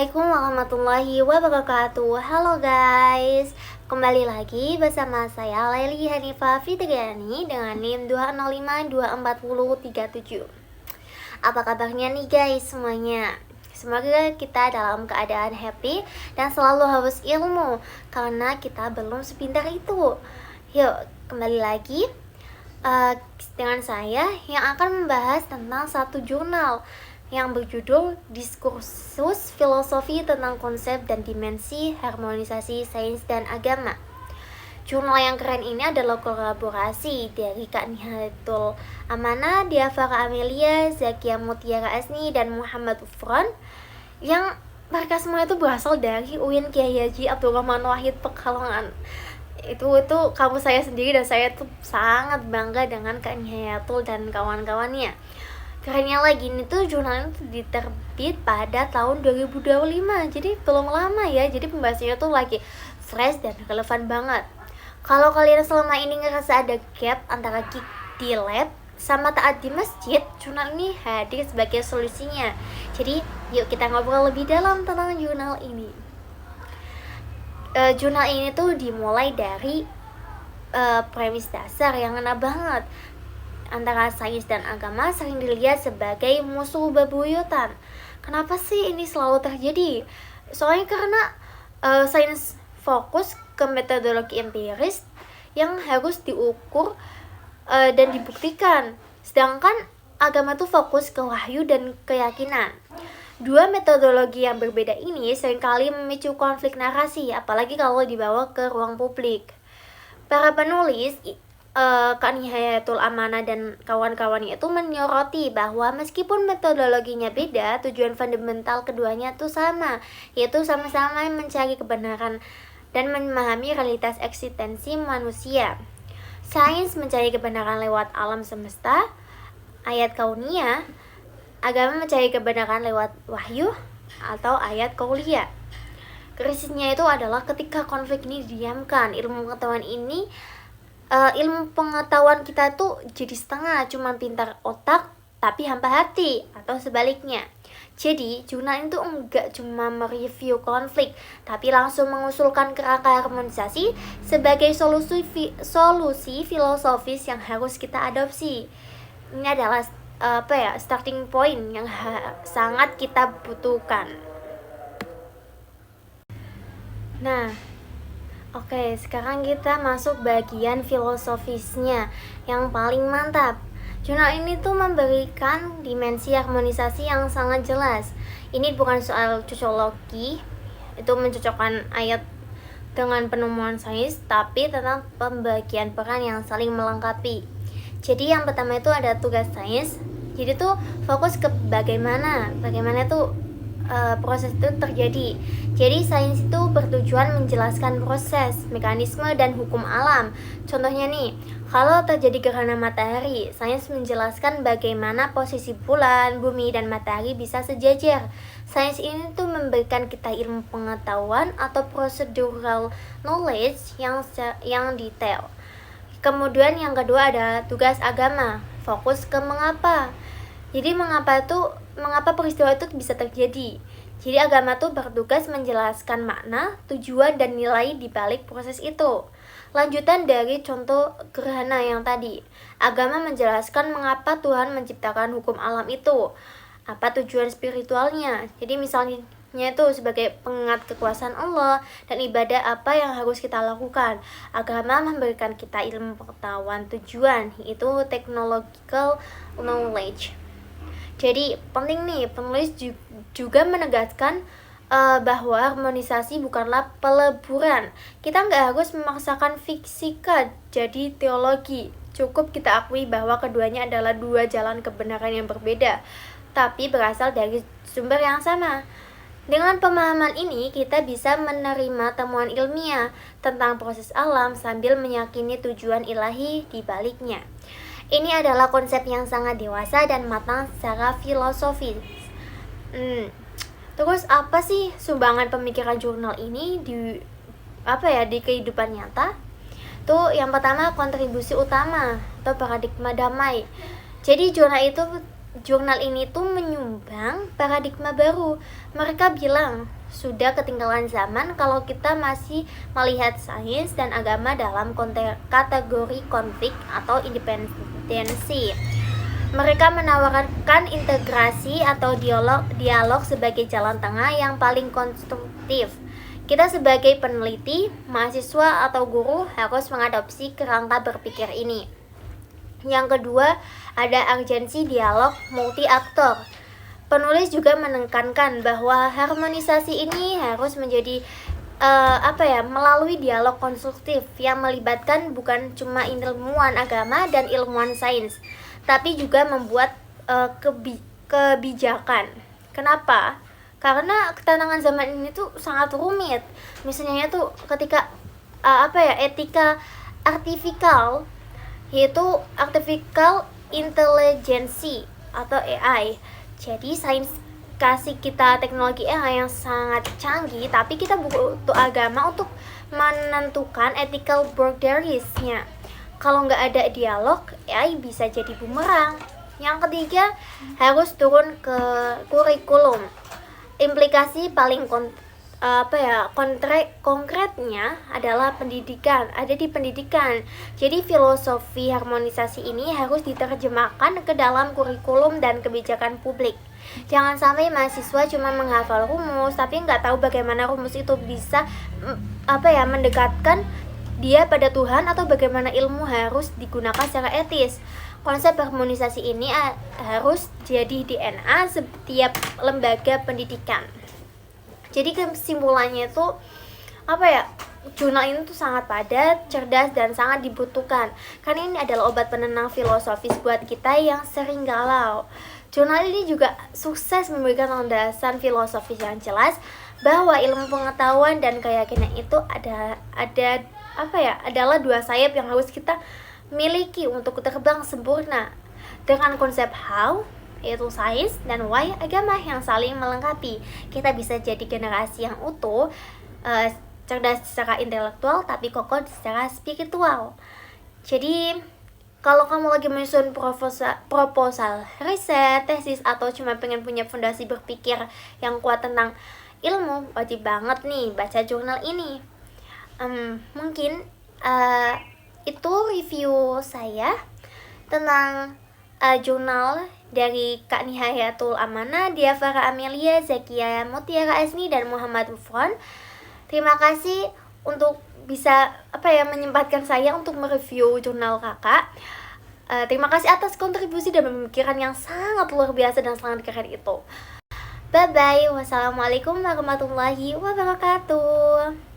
Assalamualaikum warahmatullahi wabarakatuh. Halo guys, kembali lagi bersama saya Leli Hanifah Fitriani dengan NIM 2052437. Apa kabarnya nih guys semuanya? Semoga kita dalam keadaan happy dan selalu haus ilmu, karena kita belum sepintar itu. Yuk kembali lagi dengan saya yang akan membahas tentang satu jurnal yang berjudul Diskursus Filosofi tentang Konsep dan Dimensi Harmonisasi Sains dan Agama. Jurnal yang keren ini adalah kolaborasi dari Kak Nihayatul Amanah, Diafara Amelia, Zakia Mutiara Asni, dan Muhammad Ufron, yang mereka semua itu berasal dari UIN Kiai Haji Abdul Rahman Wahid Pekalongan. Itu kamu saya sendiri, dan saya tuh sangat bangga dengan Kak Nihayatul dan kawan-kawannya. Kerennya lagi, ini tuh jurnal itu diterbit pada tahun 2025, jadi belum lama ya. Jadi pembahasannya tuh lagi fresh dan relevan banget. Kalau kalian selama ini ngerasa ada gap antara kick di lab sama taat di masjid, jurnal ini hadir sebagai solusinya. Jadi yuk kita ngobrol lebih dalam tentang jurnal ini. Jurnal ini tuh dimulai dari premis dasar yang ngena banget. Antara sains dan agama sering dilihat sebagai musuh bebuyutan. Kenapa sih ini selalu terjadi? Soalnya karena sains fokus ke metodologi empiris yang harus diukur dan dibuktikan, sedangkan agama tuh fokus ke wahyu dan keyakinan. Dua metodologi yang berbeda ini seringkali memicu konflik narasi, apalagi kalau dibawa ke ruang publik. Para penulis Kak Nihayatul Amanah dan kawan-kawannya itu menyoroti bahwa meskipun metodologinya beda, tujuan fundamental keduanya itu sama, yaitu sama-sama mencari kebenaran dan memahami realitas eksistensi manusia. Sains mencari kebenaran lewat alam semesta, ayat kauniyah. Agama mencari kebenaran lewat wahyu atau ayat kauliyah. Krisisnya itu adalah ketika konflik ini didiamkan. Ilmu pengetahuan kita tuh jadi setengah, cuma pintar otak tapi hampa hati, atau sebaliknya. Jadi jurnal itu enggak cuma mereview konflik, tapi langsung mengusulkan kerangka harmonisasi sebagai solusi filosofis yang harus kita adopsi. Ini adalah starting point yang sangat kita butuhkan. Nah, oke, sekarang kita masuk bagian filosofisnya yang paling mantap. Jurnal ini tuh memberikan dimensi harmonisasi yang sangat jelas. Ini bukan soal cocokologi, itu mencocokkan ayat dengan penemuan sains, tapi tentang pembagian peran yang saling melengkapi. Jadi yang pertama itu ada tugas sains. Jadi tuh fokus ke bagaimana tuh proses itu terjadi. Jadi sains itu bertujuan menjelaskan proses, mekanisme, dan hukum alam. Contohnya nih, kalau terjadi gerhana matahari, sains menjelaskan bagaimana posisi bulan, bumi, dan matahari bisa sejajar. Sains ini tuh memberikan kita ilmu pengetahuan atau procedural knowledge yang detail. Kemudian yang kedua ada tugas agama, fokus ke mengapa. Jadi mengapa peristiwa itu bisa terjadi. Jadi agama tuh bertugas menjelaskan makna, tujuan, dan nilai di balik proses itu. Lanjutan dari contoh gerhana yang tadi, agama menjelaskan mengapa Tuhan menciptakan hukum alam itu, apa tujuan spiritualnya. Jadi misalnya itu sebagai pengingat kekuasaan Allah dan ibadah apa yang harus kita lakukan. Agama memberikan kita ilmu pengetahuan tujuan, yaitu technological knowledge. Jadi penting nih, penulis juga menegaskan bahwa harmonisasi bukanlah peleburan. Kita nggak harus memaksakan fisika jadi teologi. Cukup kita akui bahwa keduanya adalah dua jalan kebenaran yang berbeda, tapi berasal dari sumber yang sama. Dengan pemahaman ini, kita bisa menerima temuan ilmiah tentang proses alam sambil meyakini tujuan ilahi di baliknya. Ini adalah konsep yang sangat dewasa dan matang secara filosofis. Terus apa sih sumbangan pemikiran jurnal ini di kehidupan nyata? Tuh yang pertama, kontribusi utama atau paradigma damai. Jadi jurnal itu jurnal ini tuh menyumbang paradigma baru. Mereka bilang sudah ketinggalan zaman kalau kita masih melihat sains dan agama dalam kategori konflik atau independensi. Mereka menawarkan integrasi atau dialog sebagai jalan tengah yang paling konstruktif. Kita sebagai peneliti, mahasiswa atau guru harus mengadopsi kerangka berpikir ini. Yang kedua, ada urgensi dialog multi aktor. Penulis juga menekankan bahwa harmonisasi ini harus menjadi melalui dialog konstruktif yang melibatkan bukan cuma ilmuwan agama dan ilmuwan sains, tapi juga membuat kebijakan. Kenapa? Karena ketantangan zaman ini tuh sangat rumit. Misalnya tuh ketika etika artificial, yaitu artificial intelligence atau AI. Jadi sains kasih kita teknologi AI yang sangat canggih, tapi kita butuh agama untuk menentukan ethical boundaries-nya. Kalau nggak ada dialog, AI bisa jadi bumerang. Yang ketiga, harus turun ke kurikulum. Implikasi paling konkretnya adalah pendidikan, ada di pendidikan. Jadi filosofi harmonisasi ini harus diterjemahkan ke dalam kurikulum dan kebijakan publik. Jangan sampai mahasiswa cuma menghafal rumus tapi nggak tahu bagaimana rumus itu bisa mendekatkan dia pada Tuhan atau bagaimana ilmu harus digunakan secara etis. Konsep harmonisasi ini harus jadi DNA setiap lembaga pendidikan. Jadi kesimpulannya itu jurnal ini tuh sangat padat, cerdas, dan sangat dibutuhkan karena ini adalah obat penenang filosofis buat kita yang sering galau. Jurnal ini juga sukses memberikan landasan filosofis yang jelas bahwa ilmu pengetahuan dan keyakinan itu adalah dua sayap yang harus kita miliki untuk terbang sempurna dengan konsep how, yaitu sains, dan why, agama yang saling melengkapi. Kita bisa jadi generasi yang utuh, cerdas secara intelektual tapi kokoh secara spiritual. Jadi kalau kamu lagi menyusun proposal riset, tesis, atau cuma pengen punya fondasi berpikir yang kuat tentang ilmu, wajib banget nih baca jurnal ini. Mungkin itu review saya tentang jurnal dari Kak Nihayatul Amanah, Diafara Amelia, Zakia Mutiara Asni, dan Muhammad Ufron. Terima kasih untuk bisa menyempatkan saya untuk mereview jurnal kakak. Terima kasih atas kontribusi dan pemikiran yang sangat luar biasa dan sangat keren itu. Bye bye. Wassalamualaikum warahmatullahi wabarakatuh.